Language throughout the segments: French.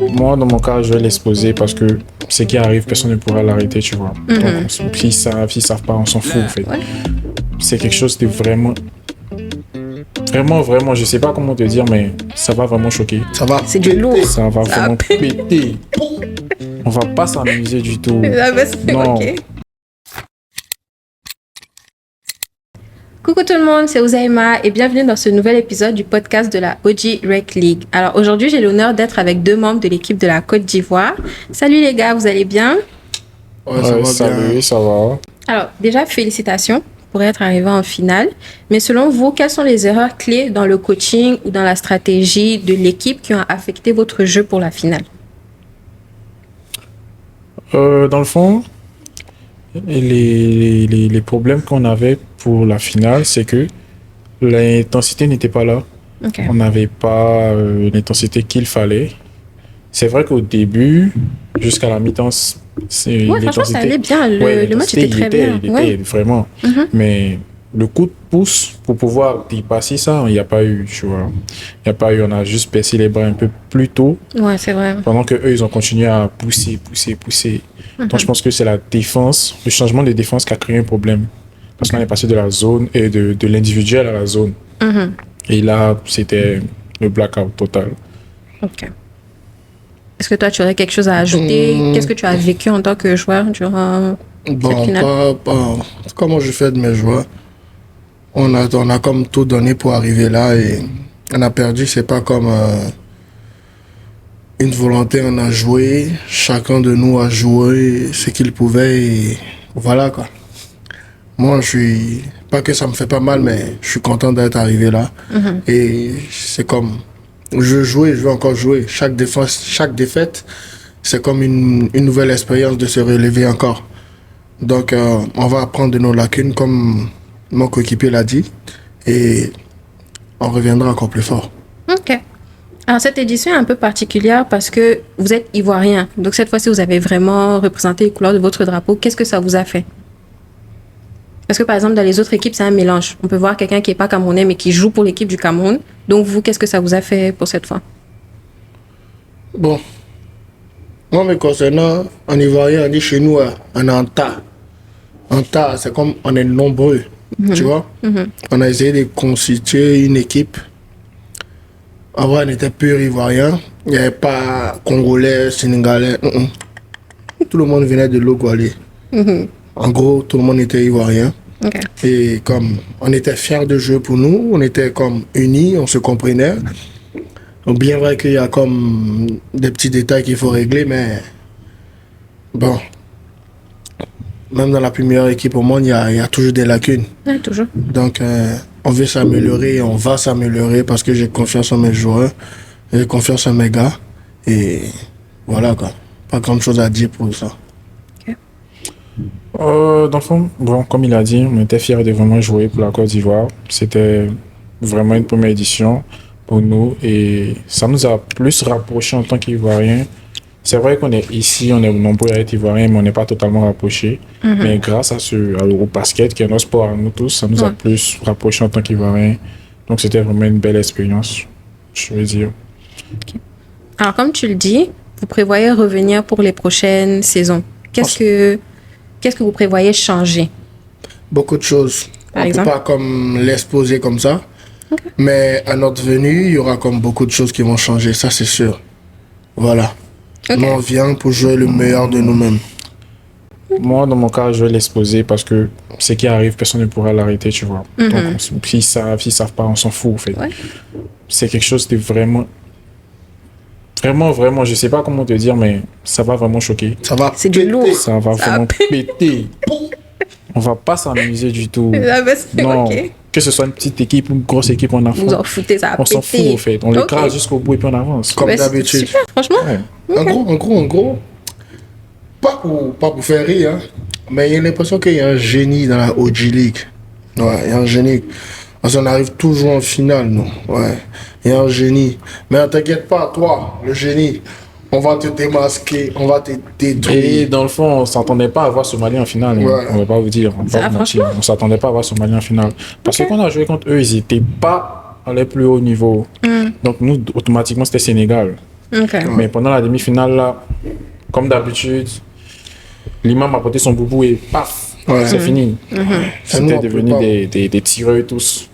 Moi, dans mon cas, je vais l'exposer parce que ce qui arrive, personne ne pourra l'arrêter, tu vois. Donc, s'ils savent pas, on s'en fout, en fait. Ouais. C'est quelque chose de vraiment, je sais pas comment te dire, mais ça va vraiment choquer. Ça va. C'est du lourd. Ça va vraiment péter. On va pas s'amuser du tout. Ah bah, c'est Non. ok. Coucou tout le monde, c'est Ouzaima et bienvenue dans ce nouvel épisode du podcast de la OG Rec League. Alors aujourd'hui, j'ai l'honneur d'être avec deux membres de l'équipe de la Côte d'Ivoire. Salut les gars, vous allez bien? Ouais, ça va salut, bien. ça va. Alors déjà, félicitations pour être arrivé en finale. Mais selon vous, quelles sont les erreurs clés dans le coaching ou dans la stratégie de l'équipe qui ont affecté votre jeu pour la finale? Dans le fond, les problèmes qu'on avait pour la finale, c'est que l'intensité n'était pas là. Ok. On n'avait pas l'intensité qu'il fallait. C'est vrai qu'au début, jusqu'à la mi-temps, Ouais, franchement, ça allait bien. Le match était très bien. Il Ouais. était vraiment. Mhm. Mais le coup de pouce pour pouvoir dépasser ça, il n'y a pas eu, tu vois. Il n'y a pas eu, on a juste baissé les bras un peu plus tôt, Ouais, c'est vrai. pendant que eux ils ont continué à pousser. Donc je pense que c'est la défense, le changement de défense qui a créé un problème. Parce qu'on est passé de la zone et de l'individuel à la zone. Mhm. Et là, c'était le blackout total. Ok. Est-ce que toi, tu aurais quelque chose à ajouter? Qu'est-ce que tu as vécu en tant que joueur durant cette Bon, finale? comment je fais de mes joueurs. On a comme tout donné pour arriver là et on a perdu. C'est pas comme une volonté. On a joué. Chacun de nous a joué ce qu'il pouvait et voilà quoi. Moi, je suis pas que ça me fait pas mal, mais je suis content d'être arrivé là. Et c'est comme je jouais, je veux encore jouer. Chaque défaite, c'est comme une nouvelle expérience de se relever encore. Donc, on va apprendre de nos lacunes, comme mon coéquipier l'a dit, et on reviendra encore plus fort. Ok. Alors, cette édition est un peu particulière parce que vous êtes ivoirien. Donc, cette fois-ci, vous avez vraiment représenté les couleurs de votre drapeau. Qu'est-ce que ça vous a fait? Parce que, par exemple, dans les autres équipes, c'est un mélange. On peut voir quelqu'un qui n'est pas camerounais, mais qui joue pour l'équipe du Cameroun. Donc, vous, qu'est-ce que ça vous a fait pour cette fois? Bon, moi, me concernant, en Ivoirien, on dit chez nous, on est en tas. En tas, c'est comme on est nombreux, tu vois. On a essayé de constituer une équipe. En vrai, on était pur Ivoirien. Il n'y avait pas Congolais, Sénégalais. Tout le monde venait de l'Ogoalé. En gros, tout le monde était Ivoirien. Ok. Et comme on était fiers de jouer pour nous, on était comme unis, on se comprenait. Donc bien vrai qu'il y a comme des petits détails qu'il faut régler, mais bon, même dans la première équipe au monde, il y a toujours des lacunes. Ouais, toujours. Donc on veut s'améliorer et on va s'améliorer parce que j'ai confiance en mes joueurs, j'ai confiance en mes gars. Et voilà quoi, pas grand chose à dire pour ça. Dans le fond, bon, comme il a dit, on était fiers de vraiment jouer pour la Côte d'Ivoire. C'était vraiment une première édition pour nous et ça nous a plus rapprochés en tant qu'Ivoiriens. C'est vrai qu'on est ici, on est nombreux à être Ivoiriens, mais on n'est pas totalement rapprochés. Mais grâce à l'Eurobasket, qui est notre sport à nous tous, ça nous a plus rapprochés en tant qu'Ivoiriens. Donc c'était vraiment une belle expérience, je veux dire. Alors, comme tu le dis, vous prévoyez revenir pour les prochaines saisons. Qu'est-ce que vous prévoyez changer? Beaucoup de choses. Par On ne peut exemple? pas comme l'exposer comme ça. Mais à notre venue, il y aura comme beaucoup de choses qui vont changer, ça c'est sûr. Voilà. Ok. Nous, on vient pour jouer le meilleur de nous-mêmes. Moi, dans mon cas, je vais l'exposer parce que ce qui arrive, personne ne pourra l'arrêter, tu vois. Donc, s'ils savent pas, on s'en fout, en fait. Ouais. C'est quelque chose de vraiment, je sais pas comment te dire, mais ça va vraiment choquer. Ça va. C'est du lourd. Ça va vraiment péter. On va pas s'amuser du tout. Ah bah, c'est Non. ok. Que ce soit une petite équipe ou une grosse équipe, on Vous en foutez, ça a on s'en pété. fout, en fait. On Ok. l'écrase jusqu'au bout et puis on avance. Comme Ouais, c'est d'habitude. super, franchement. Ouais. En gros, pas pour faire rire, hein, mais il y a l'impression qu'il y a un génie dans la OG League. Ouais, il y a un génie. Parce qu'on arrive toujours en finale, nous. Ouais, il y a un génie. Mais ne t'inquiète pas, toi, le génie, on va te démasquer, on va te Et détruire. dans le fond, on s'attendait pas à voir Somalie en finale. hein. Ouais. On va pas vous dire. On va Ça, pas vous mentir. On s'attendait pas à voir Somalie en finale. Parce que quand on a joué contre eux, ils étaient pas à leur plus haut niveau. Donc nous, automatiquement, c'était Sénégal. Ok. Mais pendant la demi-finale, là, comme d'habitude, l'imam a porté son boubou et paf, Ouais. c'est fini. Et nous, C'était on peut devenu pas. des tireurs tous.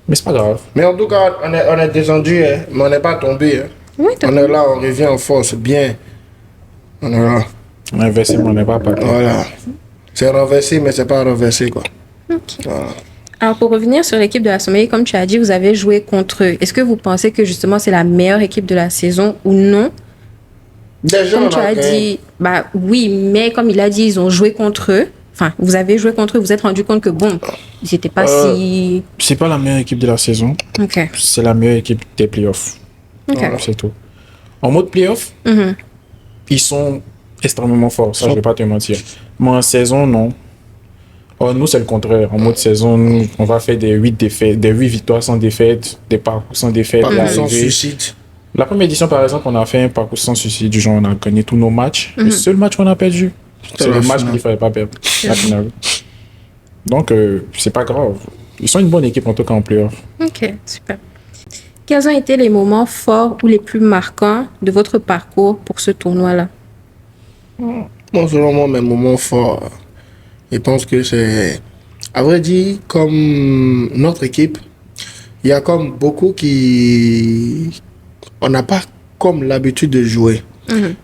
Mais c'est pas grave. Mais en tout cas, on est descendu, hein, mais on n'est pas tombé. Hein. Oui, On est là, on revient en force, bien. On est là. Inversement, on n'est pas parti. Voilà. C'est renversé, mais c'est pas renversé, quoi. Voilà. Alors, pour revenir sur l'équipe de la Somalie, comme tu as dit, vous avez joué contre eux. Est-ce que vous pensez que justement c'est la meilleure équipe de la saison ou non? Déjà, Comme on tu a as gagné. dit, bah oui, mais comme il a dit, ils ont joué contre eux. Enfin, vous avez joué contre eux, vous vous êtes rendu compte que bon, ils n'étaient pas si. C'est pas la meilleure équipe de la saison, Ok. c'est la meilleure équipe des playoffs. Ok. C'est tout. En mode playoff, Mhm. ils sont extrêmement forts, ça je vais pas te mentir. Mais en saison, non. Oh, nous, c'est le contraire. En mode saison, nous, on va faire des 8 défaites, des 8 victoires sans défaite, des parcours sans défaite. Pas et sans arriver. suicide. La première édition, par exemple, on a fait un parcours sans suicide, du genre on a gagné tous nos matchs. Le seul match qu'on a perdu, c'est la le match finale. qu'il ne fallait pas perdre, la finale. Donc, c'est pas grave. Ils sont une bonne équipe en tout cas en playoff. Ok, super. Quels ont été les moments forts ou les plus marquants de votre parcours pour ce tournoi-là? Bon, selon moi, mes moments forts, je pense que c'est, à vrai dire, comme notre équipe, il y a comme beaucoup qui, on n'a pas comme l'habitude de jouer.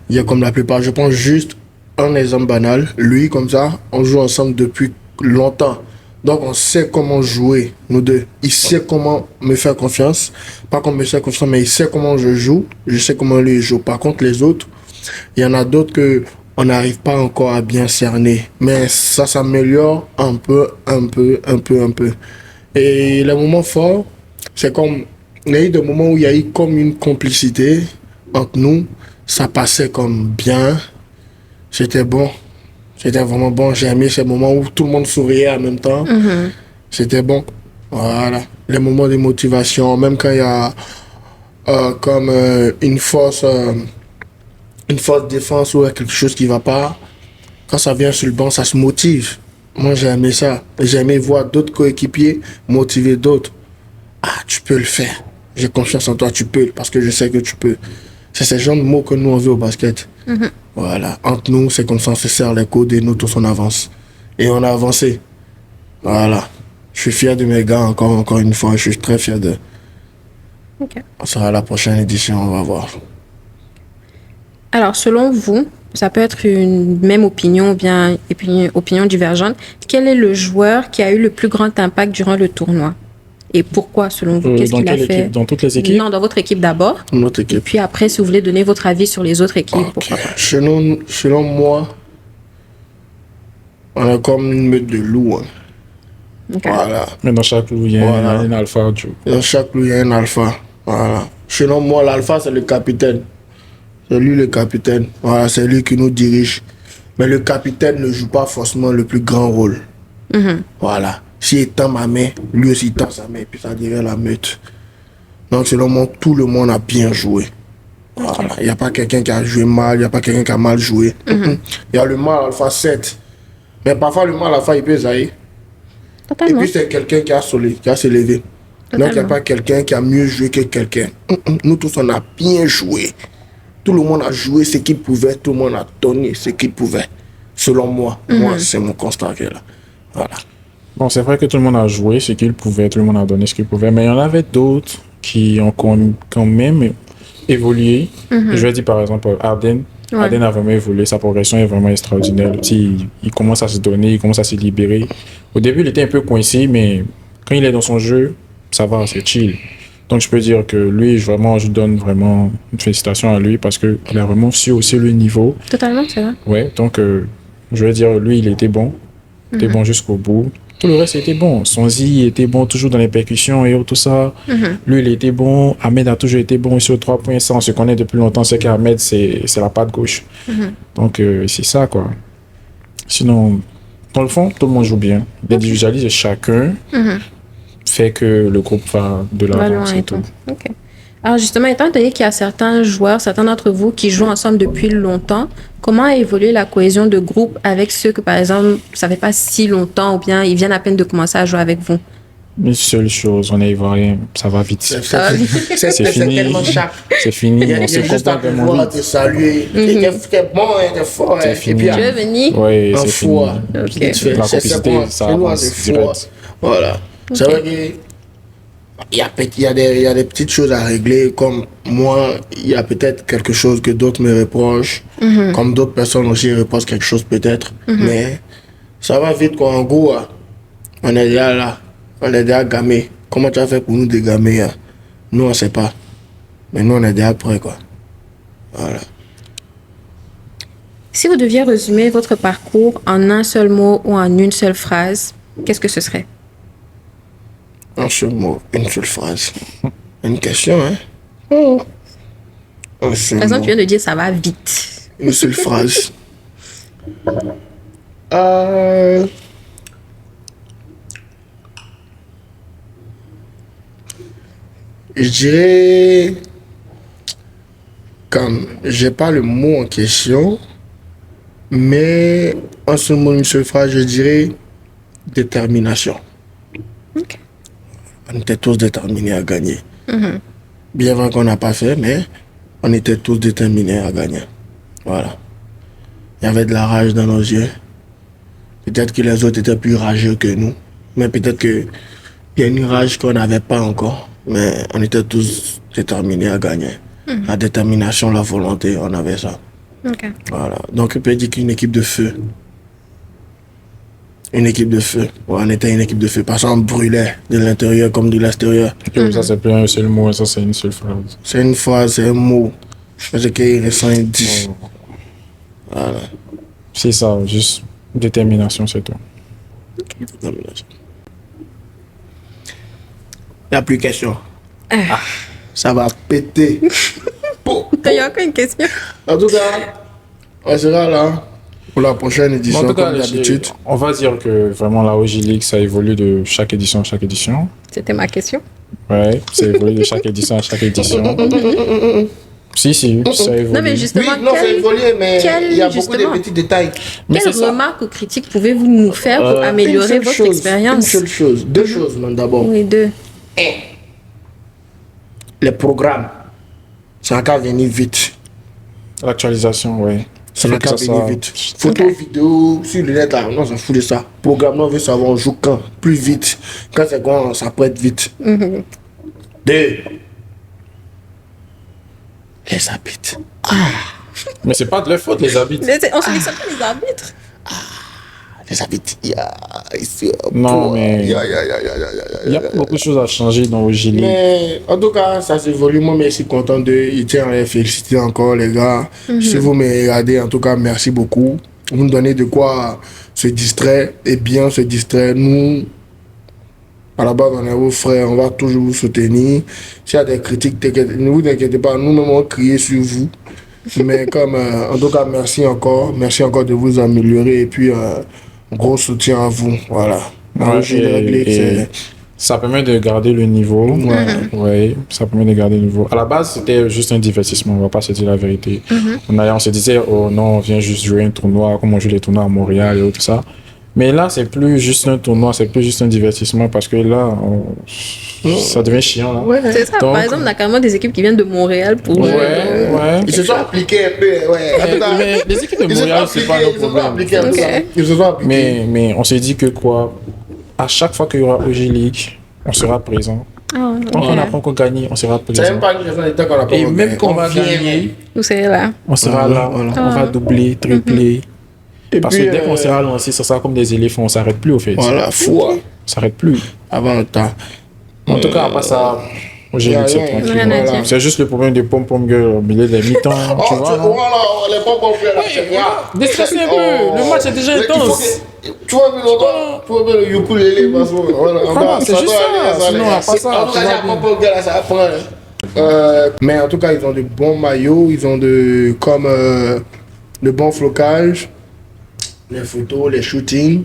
Il y a comme la plupart, je pense juste un exemple banal, lui comme ça, on joue ensemble depuis longtemps. Donc on sait comment jouer, nous deux. Il sait comment me faire confiance. Pas qu'on me fait confiance, mais il sait comment je joue. Je sais comment lui joue. Par contre, les autres, il y en a d'autres que on n'arrive pas encore à bien cerner. Mais ça s'améliore un peu. Et les moments forts, c'est comme, il y a eu des moments où il y a eu comme une complicité entre nous. Ça passait comme bien. C'était bon. C'était vraiment bon. J'ai aimé ces moments où tout le monde souriait en même temps. C'était bon. Voilà. Les moments de motivation, même quand il y a comme une force défense ou quelque chose qui va pas, quand ça vient sur le banc, ça se motive. Moi, j'ai aimé ça. J'ai aimé voir d'autres coéquipiers motiver d'autres. Ah, tu peux le faire. J'ai confiance en toi, tu peux, parce que je sais que tu peux. C'est ce genre de mots que nous, on veut au basket. Voilà. Entre nous, c'est comme ça, on se serre les coudes et nous tous, on avance. Et on a avancé. Voilà. Je suis fier de mes gars, encore une fois. Je suis très fier d'eux. Ok. On sera à la prochaine édition, on va voir. Alors, selon vous, ça peut être une même opinion ou bien opinion divergente. Quel est le joueur qui a eu le plus grand impact durant le tournoi? Et pourquoi, selon vous? Qu'est-ce Dans qu'il a quelle fait? équipe? Dans toutes les équipes? Non, dans votre équipe d'abord. Notre Et équipe. puis après, si vous voulez donner votre avis sur les autres équipes, Ok. pourquoi pas? Selon moi, on est comme une meute de loups. Hein. Ok. Voilà. Mais dans chaque loup, il y a Voilà. un alpha. Dans chaque loup, il y a un alpha. Voilà. Selon moi, l'alpha, c'est le capitaine. C'est lui le capitaine. Voilà, c'est lui qui nous dirige. Mais le capitaine ne joue pas forcément le plus grand rôle. Voilà. S'il tend ma main, lui aussi tend sa main, puis ça dirait la meute. Donc, selon moi, tout le monde a bien joué. Voilà. Il n'y a pas quelqu'un qui a joué mal, il n'y a pas quelqu'un qui a mal joué. Il y a le mal alpha 7. Mais parfois, le mal alpha, il peut zaïr. Et Totalement. puis, c'est quelqu'un qui a s'élevé. Donc, il n'y a Totalement. pas quelqu'un qui a mieux joué que quelqu'un. Nous tous, on a bien joué. Tout le monde a joué ce qu'il pouvait. Tout le monde a donné ce qu'il pouvait. Selon moi. Moi, c'est mon constat qui est là. Voilà. Bon, c'est vrai que tout le monde a joué ce qu'il pouvait, tout le monde a donné ce qu'il pouvait, mais il y en avait d'autres qui ont quand même évolué. Je vais dire par exemple Arden. Ouais. Arden a vraiment évolué, sa progression est vraiment extraordinaire. Il commence à se donner, il commence à se libérer. Au début, il était un peu coincé, mais quand il est dans son jeu, ça va, c'est chill. Donc je peux dire que lui, je donne vraiment une félicitation à lui parce qu'il a vraiment su aussi le niveau. Totalement, c'est vrai. Ouais, donc je vais dire, lui, il était bon. Il était bon jusqu'au bout. Tout le reste était bon. Sonzi était bon toujours dans les percussions et tout ça. Lui, il était bon. Ahmed a toujours été bon sur 3 points. Ça, on se connaît depuis longtemps. C'est qu'Ahmed, c'est la patte gauche. Donc, c'est ça, quoi. Sinon, dans le fond, tout le monde joue bien. L'individualisme de chacun fait que le groupe va de Va l'avant, loin c'est et tout. tout. Ok. Alors justement, étant donné qu'il y a certains joueurs, certains d'entre vous qui jouent ensemble depuis longtemps, comment a évolué la cohésion de groupe avec ceux que, par exemple, ça fait pas si longtemps ou bien ils viennent à peine de commencer à jouer avec vous? Une seule chose, on est ivoirien, ça va vite. C'est C'est fini. tellement chaque. C'est fini, Il y a on se juste à te comporte voir, vraiment te vite. saluer. T'es bon, t'es fort. C'est Et fini. puis, Tu veux venir? Oui, un c'est fini. foie. Ok. Vite fait. La C'est complicité, bon. ça Chez nous, avance c'est direct. foie. Voilà. C'est vrai que il y a des petites choses à régler, comme moi, il y a peut-être quelque chose que d'autres me reprochent, comme d'autres personnes aussi reprochent quelque chose peut-être, mais ça va vite quoi. En gros, on est déjà là, on est déjà gamés. Comment tu as fait pour nous dégamer? Nous, on sait pas, mais nous, on est déjà prêts quoi. Voilà. Si vous deviez résumer votre parcours en un seul mot ou en une seule phrase, qu'est-ce que ce serait? Un seul mot, une seule phrase. Une question, hein? Un seul Par exemple, mot. tu viens de dire ça va vite. Une seule phrase. Je dirais, comme, j'ai pas le mot en question, mais en seul mot, une seule phrase, je dirais détermination. Ok. On était tous déterminés à gagner. Bien vrai qu'on n'a pas fait, mais on était tous déterminés à gagner. Voilà. Il y avait de la rage dans nos yeux. Peut-être que les autres étaient plus rageux que nous, mais peut-être qu'il y a une rage qu'on n'avait pas encore, mais on était tous déterminés à gagner. La détermination, la volonté, on avait ça. Ok. Voilà. Donc, on peut dire qu'une équipe de feu. Une équipe de feu. Ouais, on était une équipe de feu. Parce qu'on brûlait de l'intérieur comme de l'extérieur. Ça, c'est plus un seul mot, ça, c'est une seule phrase. C'est une phrase, c'est un mot. Parce qu'il reste un 10. Voilà. C'est ça, juste détermination, c'est tout. Détermination. Il n'y a plus de question. Ça va péter. Il y a encore une question. En tout cas, on sera là pour la prochaine édition, En tout cas, comme d'habitude. on va dire que vraiment la OG League, ça évolue de chaque édition à chaque édition. C'était ma question. Ouais, ça évolue de chaque édition à chaque édition. Si, ça évolue. Non, mais Oui, justement, non, c'est évolué, mais il y a beaucoup justement, de petits détails. Mais quelles c'est ça. remarques ou critiques pouvez-vous nous faire pour améliorer Une seule votre chose, expérience? Une seule chose, deux choses, même d'abord. Oui, deux. Les programmes, ça n'a qu'à venir vite. L'actualisation, ouais. Ça n'a Faut que qu'à ça venir soit- vite. Photos, vidéos, sur le net, là, non, on s'en fout de ça. Programme, non, on veut savoir, on joue quand, plus vite. Quand c'est quoi, ça peut être vite. Deux. Les arbitres. Mais c'est pas de leur faute, les habits. On se dit ça pas les arbitres. Les arbitres, Non, mais- il y a. Il y a beaucoup de choses à changer dans OG League. Mais en tout cas, ça s'évolue. Moi, je suis content de. Il tient à les féliciter encore, les gars. Si vous me regardez, en tout cas, merci beaucoup. Vous nous donnez de quoi se distraire et bien se distraire. Nous, à la base, on est vos frères, on va toujours vous soutenir. S'il y a des critiques, ne vous inquiétez pas, nous-mêmes, on crier sur vous. Mais comme, en tout cas, merci encore de vous améliorer et puis, gros soutien à vous. Voilà. Ouais, J'ai réglé que c'est. ça permet de garder le niveau. Ouais, ça permet de garder le niveau. À la base, c'était juste un divertissement, on va pas se dire la vérité. On se disait, oh non, on vient juste jouer un tournoi, comme on joue les tournois à Montréal et tout ça. Mais là, c'est plus juste un tournoi, c'est plus juste un divertissement parce que là, ça devient chiant. Là. Ouais. C'est ça. Donc- Par exemple, on a carrément des équipes qui viennent de Montréal pour jouer. Ouais. Ils se sont appliqués un peu, ouais. En tout cas, Mais les équipes de ils se sont Montréal, c'est pas nos appliqués, ils se sont problèmes. appliqués un peu. Ok. Ils se sont appliqués. Mais on s'est dit que quoi, à chaque fois qu'il y aura OG League, on sera présent. Ah, Tant qu'on n'a ok. pas encore gagné, on sera C'est même présent. pas une question de temps qu'on a pas Et encore même gagné. qu'on va On vient. gagner, Vous serez là. on sera Voilà, là, voilà. on va doubler, tripler. Et Parce puis, que dès qu'on sera lancé, ça sera comme des éléphants, on s'arrête plus au fait. Voilà, foi. On s'arrête plus. Avant le temps. En tout cas, à part ça, OG y a League, c'est rien. tranquille. Rien à Voilà. dire. C'est juste le problème des pom-pom girls au milieu des mi-temps, Oh, tu vois. non? voilà, les pas bons là, c'est bien. Déstressez un peu, le match est déjà Il faut intense. que- Tu vois, mais longtemps, tu vois, mais le ukulélé, parce que, voilà, on Ah, va- c'est ça juste doit ça, aller, sinon, aller. à part ça, En tout cas, tout va les bien. pom-pom girls, ça apprend, hein. Mais en tout cas, ils ont de bons maillots, ils ont de bons flocages, les photos, les shootings,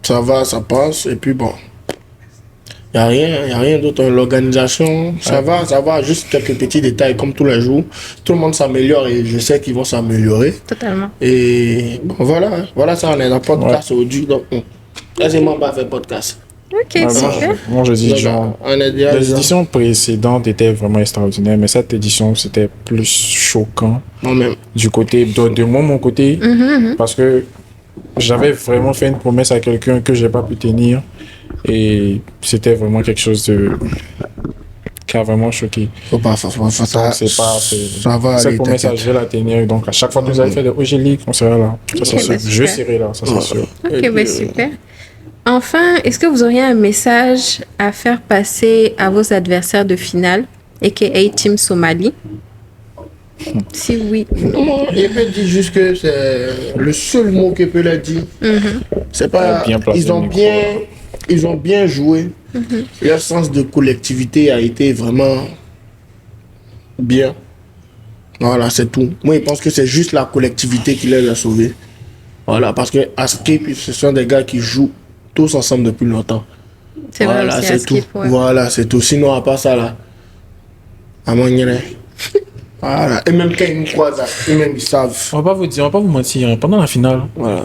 ça va, ça passe, et puis bon. Il n'y a rien d'autre. L'organisation, ça va, juste quelques petits détails comme tous les jours. Tout le monde s'améliore et je sais qu'ils vont s'améliorer. Totalement. Et bon, voilà, hein. Voilà ça, on est dans le podcast aujourd'hui. Donc, quasiment pas fait podcast. Ok, Ouais, super. moi, je dis, genre, On est déjà les éditions précédentes étaient vraiment extraordinaires, mais cette édition, c'était plus choquant moi-même. du côté, de moi, mon côté, parce que j'avais vraiment fait une promesse à quelqu'un que j'ai pas pu tenir, et c'était vraiment quelque chose qui a vraiment choqué. Faut pas ça. Donc, c'est pas, Ça va cette aller, promesse, t'inquiète. je vais la tenir, donc à chaque fois que vous allez faire des OG League, on sera là. Ça, c'est Ok, sûr. bah, Je super. serai là, ça, c'est sûr. Ok, ben super. Enfin, est-ce que vous auriez un message à faire passer à vos adversaires de finale, a.k.a. Team Somalie? Si oui. Non, il peut dire juste que c'est le seul mot qu'il peut leur dire. C'est pas. Bien placé, Ils ont le micro. ils ont bien joué. Leur sens de collectivité a été vraiment bien. Voilà, c'est tout. Moi, je pense que c'est juste la collectivité qui les a sauvés. Voilà, parce que Askip, ce sont des gars qui jouent tous ensemble depuis longtemps. C'est vrai Voilà, aussi, c'est à tout. Skip, ouais. Voilà, c'est tout. Sinon, à part ça, là, à mon voilà. Et même quand ils nous croisent, eux-mêmes, ils savent. On va pas vous dire, on va pas vous mentir. hein. Pendant la finale, Voilà.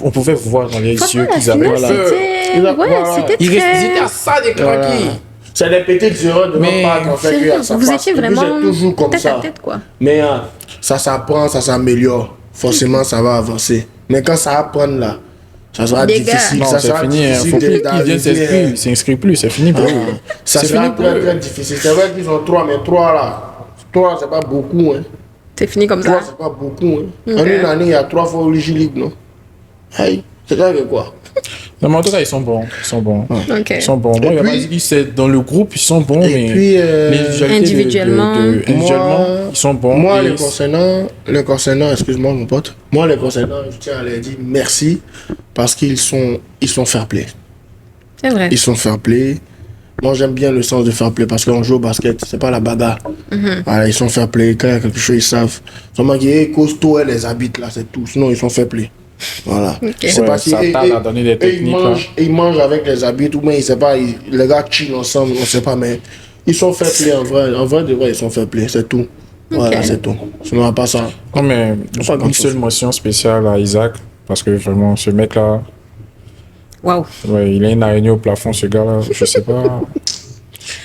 on pouvait vous voir dans les Franchement, yeux la qu'ils avaient. finale, Voilà. c'était... Voilà. Ouais, c'était Ils très... étaient à ça des Voilà. craqués. C'est des petites erreurs de Mais- notre part qu'on fait C'est que vrai, ça vous passe. étiez Et puis, vraiment c'est toujours comme tête ça. à tête, quoi. Mais ça s'apprend, ça s'améliore. Forcément, ça va avancer. Mais quand ça va prendre là, ça sera Les gars. difficile. Non, ça c'est sera fini. Il difficile faut plus qu'ils d'arriver, viennent s'inscrire plus. C'est fini pour eux. Ça C'est sera fini pour très eux. très difficile. C'est vrai qu'ils ont 3, mais 3 là. 3, c'est pas beaucoup. Hein. C'est fini comme 3, ça. c'est pas beaucoup. Hein. Ok. En une année, il y a 3 fois Oli League, non? Hey, c'est ça que quoi? Non, mais en tout cas, ils sont bons. Ils sont bons. Ok. Ils sont bons. Moi, il y a puis- pas dit que c'est dans le groupe, ils sont bons, Et mais puis, Individuellement. individuellement, ils sont bons. Moi, et les concernant, excuse-moi mon pote, moi les concernant, je tiens à leur dire merci parce qu'ils sont fair play. C'est vrai. Ils sont fair play. Moi, j'aime bien le sens de fair play parce qu'on joue au basket, c'est pas la bagarre. Voilà, ils sont fair play. Quand il y a quelque chose, ils savent. Seulement qu'ils sont costauds, elle les habite là, c'est tout. Sinon, ils sont fair play. Voilà. C'est Ouais, pas si ça tarde à donner des techniques, là. ils mangent avec les habits ou bien ils sait pas, les gars chillent ensemble, on sait pas, mais ils sont fair play en vrai. En vrai, de vrai, ils sont fair play, c'est tout. Voilà, c'est tout. Sinon, à part ça. Non, mais Pas une grand-chose. seule mention spéciale à Isaac, parce que vraiment, ce mec-là, Waouh. ouais, il a une araignée au plafond, ce gars-là, je sais pas.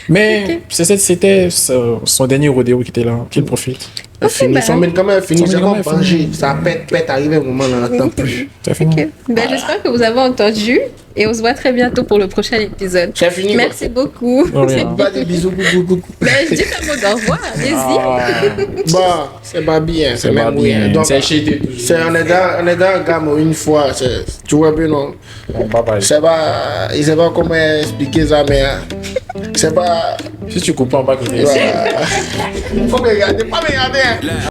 Mais c'était son dernier rodéo qui était là, qu'il profite. C'est fini. bah. Son médicament est fini. Son C'est médicament comme est manger. fini. Ça pète, arrive un moment, on n'attend plus. C'est fini. Ok. Ben, j'espère que vous avez entendu et on se voit très bientôt pour le prochain épisode. C'est fini. Merci beaucoup. De rien. Pas des bisous, coucou. Ben, je dis un mot d'au revoir. Allez-y. Bon, c'est pas bien. C'est pas même bien. bien. Donc, C'est chété toujours. on est dans un gamme une fois. Tu vois bien, non? Bon, bye bye. C'est pas, il sait pas comment expliquer ça, mais c'est pas. Si tu comprends pas que Faut me regarder, pas me regarder. Hein.